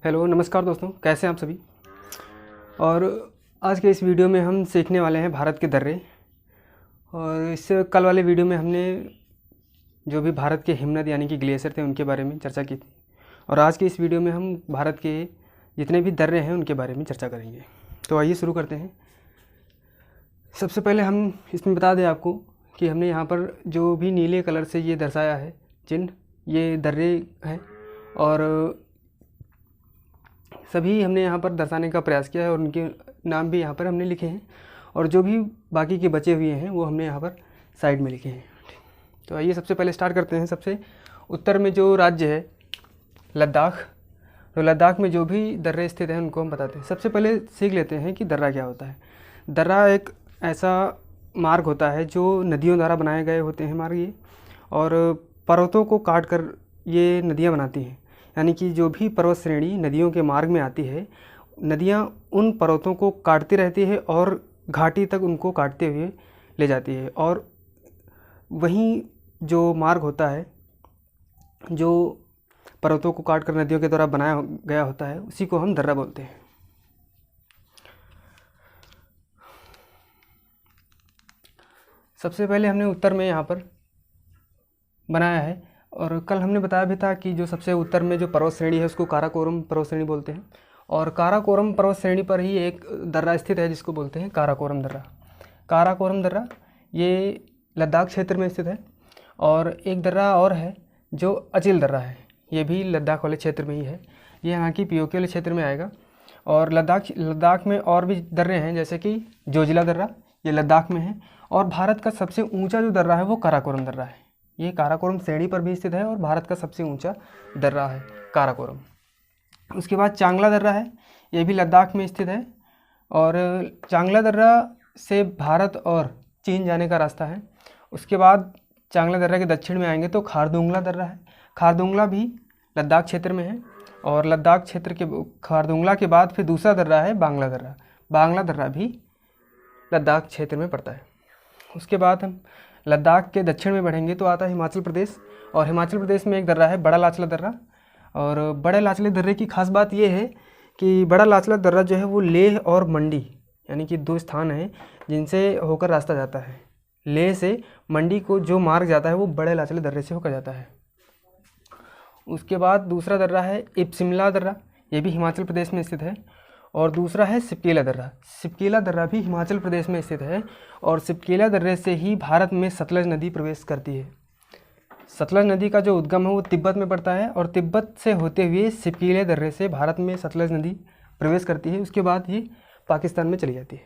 Hello नमस्कार दोस्तों, कैसे हैं आप सभी। और आज के इस वीडियो में हम सीखने वाले हैं भारत के दर्रे। और इससे कल वाले वीडियो में हमने जो भी भारत के हिमनद यानी कि ग्लेशियर थे उनके बारे में चर्चा की थी। और आज के इस वीडियो में हम भारत के जितने भी दर्रे हैं उनके बारे में चर्चा करेंगे। तो आइए शुरू करते हैं। सबसे पहले हम इसमें बता दें आपको कि हमने यहाँ पर जो भी नीले कलर से ये दर्शाया है चिन्ह, ये दर्रे हैं और सभी हमने यहाँ पर दर्शाने का प्रयास किया है और उनके नाम भी यहाँ पर हमने लिखे हैं। और जो भी बाकी के बचे हुए हैं वो हमने यहाँ पर साइड में लिखे हैं। तो आइए सबसे पहले स्टार्ट करते हैं। सबसे उत्तर में जो राज्य है लद्दाख, तो लद्दाख में जो भी दर्रे स्थित हैं उनको हम बताते हैं। सबसे पहले सीख लेते हैं कि दर्रा क्या होता है। दर्रा एक ऐसा मार्ग होता है जो नदियों द्वारा बनाए गए होते हैं मार्ग ये, और पर्वतों को काट कर ये नदियाँ बनाती हैं। यानी कि जो भी पर्वत श्रेणी नदियों के मार्ग में आती है, नदियाँ उन पर्वतों को काटती रहती है और घाटी तक उनको काटते हुए ले जाती है। और वहीं जो मार्ग होता है जो पर्वतों को काट कर नदियों के द्वारा बनाया गया होता है उसी को हम दर्रा बोलते हैं। सबसे पहले हमने उत्तर में यहाँ पर बनाया है। और कल हमने बताया भी था कि जो सबसे उत्तर में जो पर्वत श्रेणी है उसको काराकोरम पर्वत श्रेणी बोलते हैं। और काराकोरम पर्वत श्रेणी पर ही एक दर्रा स्थित है जिसको बोलते हैं काराकोरम दर्रा। काराकोरम दर्रा ये लद्दाख क्षेत्र में स्थित है। और एक दर्रा और है जो अचिल दर्रा है, ये भी लद्दाख वाले क्षेत्र में ही है। ये यहाँ की पीओके वाले क्षेत्र में आएगा। और लद्दाख में और भी दर्रे हैं जैसे कि जोजिला दर्रा, ये लद्दाख में है। और भारत का सबसे ऊँचा जो दर्रा है वो काराकोरम दर्रा है। ये काराकोरम श्रेणी पर भी स्थित है और भारत का सबसे ऊंचा दर्रा है काराकोरम। उसके बाद चांगला दर्रा है, ये भी लद्दाख में स्थित है। और चांगला दर्रा से भारत और चीन जाने का रास्ता है। उसके बाद चांगला दर्रा के दक्षिण में आएंगे तो खारदुंगला दर्रा है। खारदुंगला भी लद्दाख क्षेत्र में है। और लद्दाख क्षेत्र के खारदुंगला के बाद फिर दूसरा दर्रा है बांग्ला दर्रा। बांग्ला दर्रा भी लद्दाख क्षेत्र में पड़ता है। उसके बाद हम लद्दाख के दक्षिण में बढ़ेंगे तो आता है हिमाचल प्रदेश। और हिमाचल प्रदेश में एक दर्रा है बड़ा लाचला दर्रा। और बड़े लाचले दर्रे की खास बात यह है कि बड़ा लाचला दर्रा जो है वो लेह और मंडी यानी कि दो स्थान हैं जिनसे होकर रास्ता जाता है। लेह से मंडी को जो मार्ग जाता है वो बड़े लाचले दर्रे से होकर जाता है। उसके बाद दूसरा दर्रा है इब्सिमला दर्रा, ये भी हिमाचल प्रदेश में स्थित है। और दूसरा है सिपकेला दर्रा। सिपकेला दर्रा भी हिमाचल प्रदेश में स्थित है। और सिपकेला दर्रे से ही भारत में सतलज नदी प्रवेश करती है। सतलज नदी का जो उद्गम है वो तिब्बत में पड़ता है और तिब्बत से होते हुए सिपकेला दर्रे से भारत में सतलज नदी प्रवेश करती है। उसके बाद ये पाकिस्तान में चली जाती है।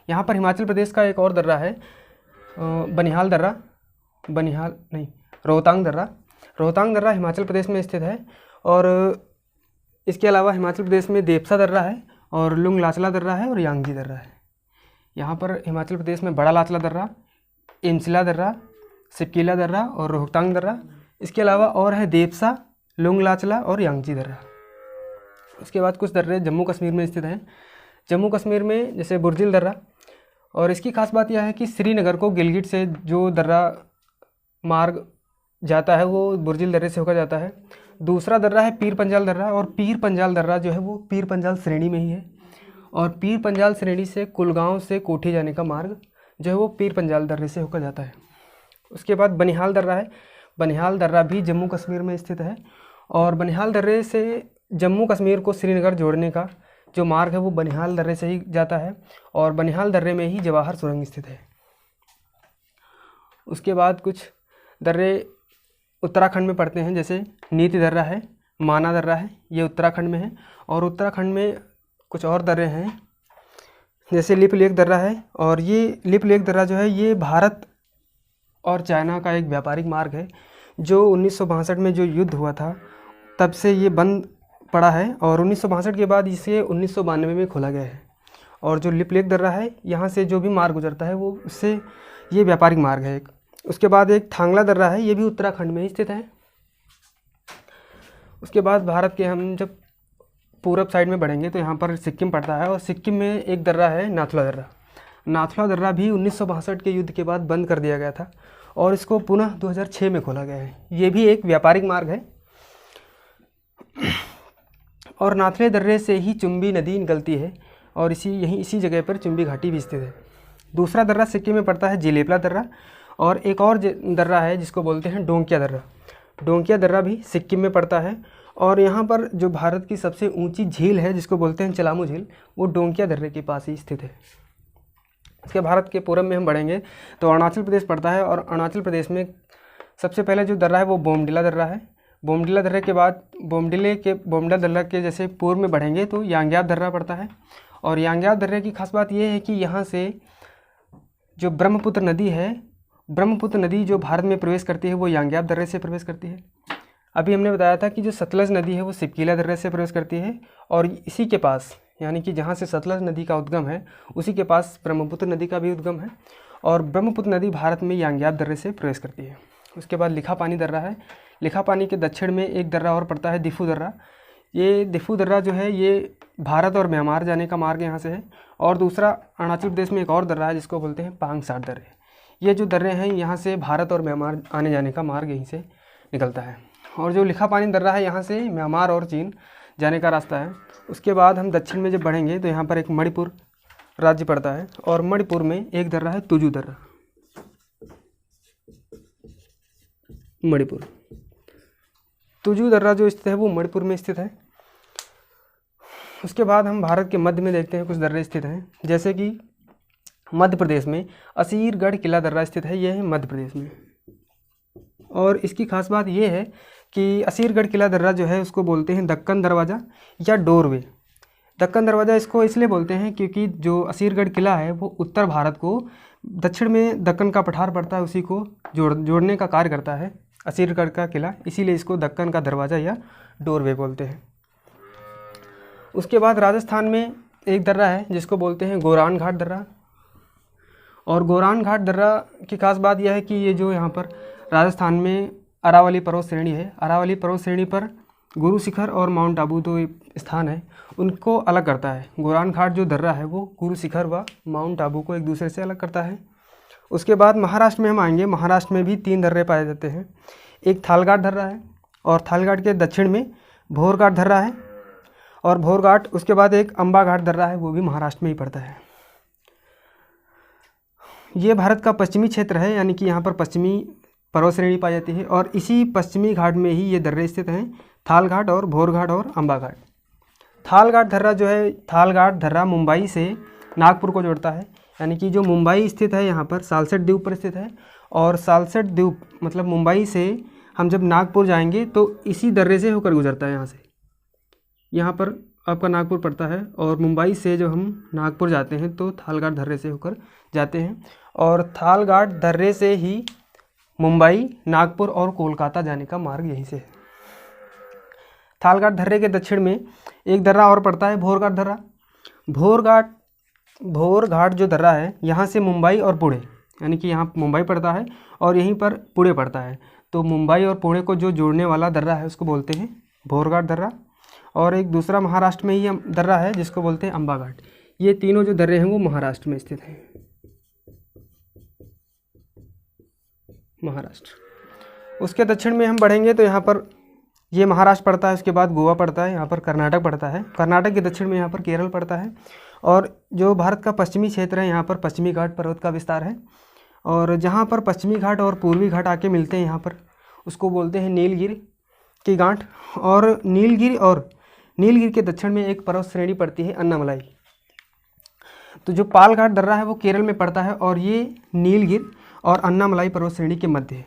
यहाँ पर हिमाचल प्रदेश का एक और दर्रा है रोहतांग दर्रा। रोहतांग दर्रा हिमाचल प्रदेश में स्थित है। और इसके अलावा हिमाचल प्रदेश में देपसा दर्रा है और लुंग लाचला दर्रा है और यांगजी दर्रा है। यहाँ पर हिमाचल प्रदेश में बड़ा लाचला दर्रा, इमसिला दर्रा, सिपकेला दर्रा और रोहतांग दर्रा। इसके अलावा और है देपसा, लुंग लाचला और यांगजी दर्रा। उसके बाद कुछ दर्रे जम्मू कश्मीर में स्थित हैं। जम्मू कश्मीर में जैसे बुर्जिल दर्रा। और इसकी खास बात यह है कि श्रीनगर को गिलगिट से जो दर्रा मार्ग जाता है वो बुर्जिल दर्रे से होकर जाता है। दूसरा दर्रा है पीर पंजाल दर्रा। और पीर पंजाल दर्रा जो है वो पीर पंजाल श्रेणी में ही है। और पीर पंजाल श्रेणी से कुलगांव से कोठी जाने का मार्ग जो है वो पीर पंजाल दर्रे से होकर जाता है। उसके बाद बनिहाल दर्रा है। बनिहाल दर्रा भी जम्मू कश्मीर में स्थित है। और बनिहाल दर्रे से जम्मू कश्मीर को श्रीनगर जोड़ने का जो मार्ग है वो बनिहाल दर्रे से ही जाता है। और बनिहाल दर्रे में ही जवाहर सुरंग स्थित है। उसके बाद कुछ दर्रे उत्तराखंड में पड़ते हैं जैसे नीति दर्रा है, माना दर्रा है, ये उत्तराखंड में है। और उत्तराखंड में कुछ और दर्रे हैं जैसे लिपलेख दर्रा है। और ये लिपलेख दर्रा जो है ये भारत और चाइना का एक व्यापारिक मार्ग है जो 1962 में जो युद्ध हुआ था तब से ये बंद पड़ा है। और 1962 के बाद इसे 1992 में खोला गया है। और जो लिपलेख दर्रा है यहाँ से जो भी मार्ग गुजरता है वो उससे ये व्यापारिक मार्ग है एक। उसके बाद एक थांगला दर्रा है, ये भी उत्तराखंड में ही स्थित है। उसके बाद भारत के हम जब पूरब साइड में बढ़ेंगे तो यहाँ पर सिक्किम पड़ता है। और सिक्किम में एक दर्रा है नाथुला दर्रा। नाथुला दर्रा भी 1962 के युद्ध के बाद बंद कर दिया गया था और इसको पुनः 2006 में खोला गया है। ये भी एक व्यापारिक मार्ग है। और नाथले दर्रे से ही चुम्बी नदी निकलती है और इसी जगह पर चुम्बी घाटी भी स्थित है। दूसरा दर्रा सिक्किम में पड़ता है जिलेपला दर्रा, और एक और दर्रा है जिसको बोलते हैं डोंकिया दर्रा। डोंकिया दर्रा भी सिक्किम में पड़ता है, और यहाँ पर जो भारत की सबसे ऊंची झील है जिसको बोलते हैं चलामू झील, वो डोंकिया दर्रे के पास ही स्थित है। इसके भारत के पूरब में हम बढ़ेंगे तो अरुणाचल प्रदेश पड़ता है, और अरुणाचल प्रदेश में सबसे पहले जो दर्रा है वो बोमडिला दर्रा है। बोमडिला दर्रे के बाद बोमडिला दर्रा के जैसे पूर्व में बढ़ेंगे तो यांग्याप दर्रा पड़ता है। और यांग्याप दर्रे की खास बात यह है कि यहाँ से जो ब्रह्मपुत्र नदी है, ब्रह्मपुत्र नदी जो भारत में प्रवेश करती है वो यांग्याप दर्रे से प्रवेश करती है। अभी हमने बताया था कि जो सतलज नदी है वो सिपकीला दर्रे से प्रवेश करती है, और इसी के पास यानी कि जहाँ से सतलज नदी का उद्गम है उसी के पास ब्रह्मपुत्र नदी का भी उद्गम है, और ब्रह्मपुत्र नदी भारत में यांग्याप दर्रे से प्रवेश करती है। उसके बाद लिखापानी दर्रा है। लिखापानी के दक्षिण में एक दर्रा और पड़ता है दिफू दर्रा। ये दिफू दर्रा जो है ये भारत और म्यांमार जाने का मार्ग यहाँ से है। और दूसरा अरुणाचल प्रदेश में एक और दर्रा है जिसको बोलते हैं पांगसाट दर्रे। ये जो दर्रे हैं यहाँ से भारत और म्यांमार आने जाने का मार्ग यहीं से निकलता है। और जो लिखापानी दर्रा है यहाँ से म्यांमार और चीन जाने का रास्ता है। उसके बाद हम दक्षिण में जब बढ़ेंगे तो यहाँ पर एक मणिपुर राज्य पड़ता है, और मणिपुर में एक दर्रा है तुजू दर्रा। मणिपुर तुजू दर्रा जो स्थित है वो मणिपुर में स्थित है। उसके बाद हम भारत के मध्य में देखते हैं कुछ दर्रे स्थित हैं, जैसे कि मध्य प्रदेश में असीरगढ़ किला दर्रा स्थित है। यह है मध्य प्रदेश में, और इसकी खास बात यह है कि असीरगढ़ किला दर्रा जो है उसको बोलते हैं दक्कन दरवाज़ा या डोरवे। दक्कन दरवाज़ा इसको इसलिए बोलते हैं क्योंकि जो असीरगढ़ किला है वो उत्तर भारत को दक्षिण में दक्कन का पठार पड़ता है उसी को जोड़ने का कार्य करता है असीरगढ़ का किला, इसीलिए इसको दक्कन का दरवाज़ा या डोरवे बोलते हैं। उसके बाद राजस्थान में एक दर्रा है जिसको बोलते हैं गोरान घाट दर्रा। और गोरान घाट दर्रा की खास बात यह है कि ये जो यहाँ पर राजस्थान में अरावली पर्वत श्रेणी है, अरावली पर्वत श्रेणी पर गुरु शिखर और माउंट आबू दो स्थान है, उनको अलग करता है। गोरान घाट जो दर्रा है वो गुरु शिखर व माउंट आबू को एक दूसरे से अलग करता है। उसके बाद महाराष्ट्र में हम आएंगे। महाराष्ट्र में भी 3 दर्रे पाए जाते हैं। एक थालघाट दर्रा है, और थालघाट के दक्षिण में भोरघाट दर्रा है, और भोरघाट उसके बाद एक अम्बा घाट दर्रा है, वो भी महाराष्ट्र में ही पड़ता है। ये भारत का पश्चिमी क्षेत्र है, यानी कि यहाँ पर पश्चिमी पर्वत श्रेणी पाई जाती है, और इसी पश्चिमी घाट में ही ये दर्रे स्थित हैं, थालघाट और भोरघाट और अम्बा घाट। थालघाट दर्रा जो है, थालघाट दर्रा मुंबई से नागपुर को जोड़ता है, यानी कि जो मुंबई स्थित है यहाँ पर सालसेट द्वीप पर स्थित है, और सालसेट द्वीप मतलब मुंबई से हम जब नागपुर जाएंगे तो इसी दर्रे से होकर गुजरता है। यहाँ पर आपका नागपुर पड़ता है, और मुंबई से जब हम नागपुर जाते हैं तो थालघाट दर्रे से होकर जाते हैं, और थालघाट दर्रे से ही मुंबई, नागपुर और कोलकाता जाने का मार्ग यहीं से है। थालघाट दर्रे के दक्षिण में एक दर्रा और पड़ता है भोरघाट दर्रा। भोरघाट जो दर्रा है यहाँ से मुंबई और पुणे, यानी कि यहाँ मुंबई पड़ता है और यहीं पर पुणे पड़ता है, तो मुंबई और पुणे को जो जोड़ने वाला दर्रा है उसको बोलते हैं भोरघाट दर्रा। और एक दूसरा महाराष्ट्र में ही दर्रा है जिसको बोलते हैं अम्बा घाट। ये तीनों जो दर्रे हैं वो महाराष्ट्र में स्थित हैं। महाराष्ट्र। उसके दक्षिण में हम बढ़ेंगे तो यहाँ पर ये महाराष्ट्र पड़ता है, उसके बाद गोवा पड़ता है, यहाँ पर कर्नाटक पड़ता है, कर्नाटक के दक्षिण में यहाँ पर केरल पड़ता है, और जो भारत का पश्चिमी क्षेत्र है यहाँ पर पश्चिमी घाट पर्वत का विस्तार है, और जहाँ पर पश्चिमी घाट और पूर्वी घाट आके मिलते हैं यहाँ पर उसको बोलते हैं नीलगिरी की गांठ। और नीलगिरी के दक्षिण में एक पर्वत श्रेणी पड़ती है अन्नामलाई। तो जो पालघाट दर्रा है वो केरल में पड़ता है, और ये नीलगिरी और अन्नामलाई पर्वत श्रेणी के मध्य है।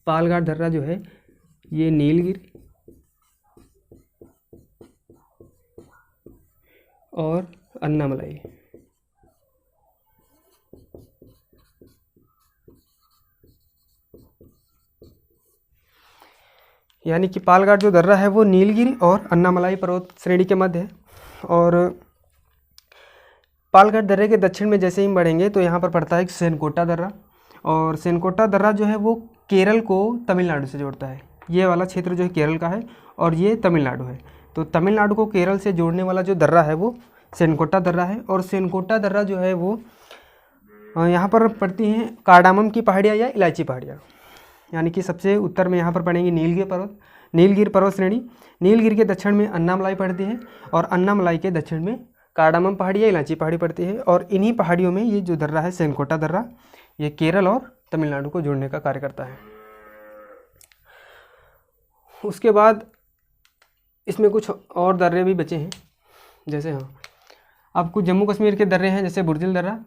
पालघाट दर्रा जो है ये नीलगिरी और अन्नामलाई। यानी कि पालघाट जो दर्रा है वो नीलगिरी और अन्नामलाई पर्वत श्रेणी के मध्य है। और पालघाट दर्रे के दक्षिण में जैसे ही बढ़ेंगे तो यहाँ पर पड़ता है एक सेनकोटा दर्रा, और सेनकोटा दर्रा जो है वो केरल को तमिलनाडु से जोड़ता है। ये वाला क्षेत्र जो है केरल का है और ये तमिलनाडु है, तो तमिलनाडु को केरल से जोड़ने वाला जो दर्रा है वो सेनकोटा दर्रा है। और सेनकोटा दर्रा जो है वो यहाँ पर पड़ती हैं कार्डामम की पहाड़ियाँ या इलायची पहाड़ियाँ। यानी कि सबसे उत्तर में यहाँ पर पड़ेंगे नीलगिरी पर्वत, नीलगिरी पर्वत श्रेणी। नीलगिरी के दक्षिण में अन्नामलाई पड़ती है और अन्नामलाई के दक्षिण में कार्डामम पहाड़ी या इलायची पहाड़ी पड़ती है। और इन्हीं पहाड़ियों में ये जो दर्रा है सेनकोटा दर्रा, ये केरल और तमिलनाडु को जोड़ने का कार्य करता है। उसके बाद इसमें कुछ और दर्रे भी बचे हैं, जैसे अब कुछ जम्मू कश्मीर के दर्रे हैं, जैसे बुर्जिल दर्रा,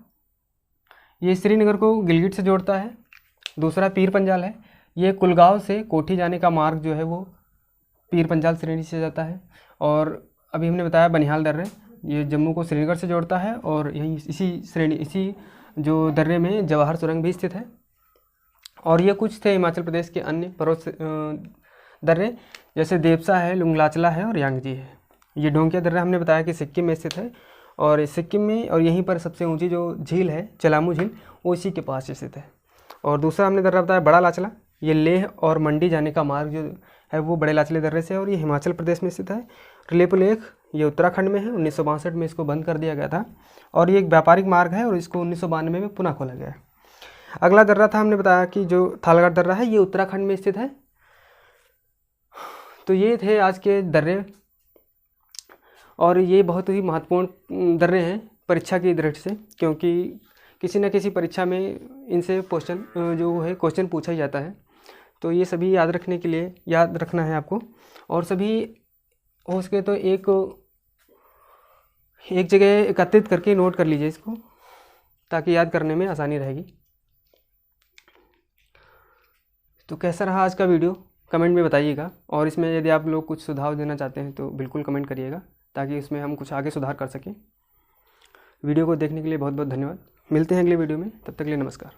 ये श्रीनगर को गिलगित से जोड़ता है। दूसरा पीर पंजाल है, ये कुलगांव से कोठी जाने का मार्ग जो है वो पीर पंजाल श्रेणी से जाता है। और अभी हमने बताया बनिहाल दर्रे, ये जम्मू को श्रीनगर से जोड़ता है और यहीं इसी जो दर्रे में जवाहर सुरंग भी स्थित है। और ये कुछ थे हिमाचल प्रदेश के अन्य पर्वत दर्रे, जैसे देवसा है, लुंगलाचला है और यांगजी है। ये ढोंकिया दर्रा हमने बताया कि सिक्किम में स्थित है और सिक्किम में, और यहीं पर सबसे ऊंची जो झील है चलामू झील, वो इसी के पास स्थित है। और दूसरा हमने दर्रा बताया बड़ा लाचला, ये लेह और मंडी जाने का मार्ग जो है वो बड़े लाचले दर्रे से, और ये हिमाचल प्रदेश में स्थित है। लेपो लेख ये उत्तराखंड में है, 1962 में इसको बंद कर दिया गया था और ये एक व्यापारिक मार्ग है और इसको 1992 में पुनः खोला गया है। अगला दर्रा था, हमने बताया कि जो थालगढ़ दर्रा है ये उत्तराखंड में स्थित है। तो ये थे आज के दर्रे, और ये बहुत ही महत्वपूर्ण दर्रे हैं परीक्षा की दृष्टि से, क्योंकि किसी न किसी परीक्षा में इनसे क्वेश्चन पूछा ही जाता है। तो ये सभी याद रखना है आपको, और सभी हो सके तो एक जगह एकत्रित करके नोट कर लीजिए इसको, ताकि याद करने में आसानी रहेगी। तो कैसा रहा आज का वीडियो कमेंट में बताइएगा, और इसमें यदि आप लोग कुछ सुझाव देना चाहते हैं तो बिल्कुल कमेंट करिएगा, ताकि इसमें हम कुछ आगे सुधार कर सकें। वीडियो को देखने के लिए बहुत बहुत धन्यवाद। मिलते हैं अगले वीडियो में, तब तक के लिए नमस्कार।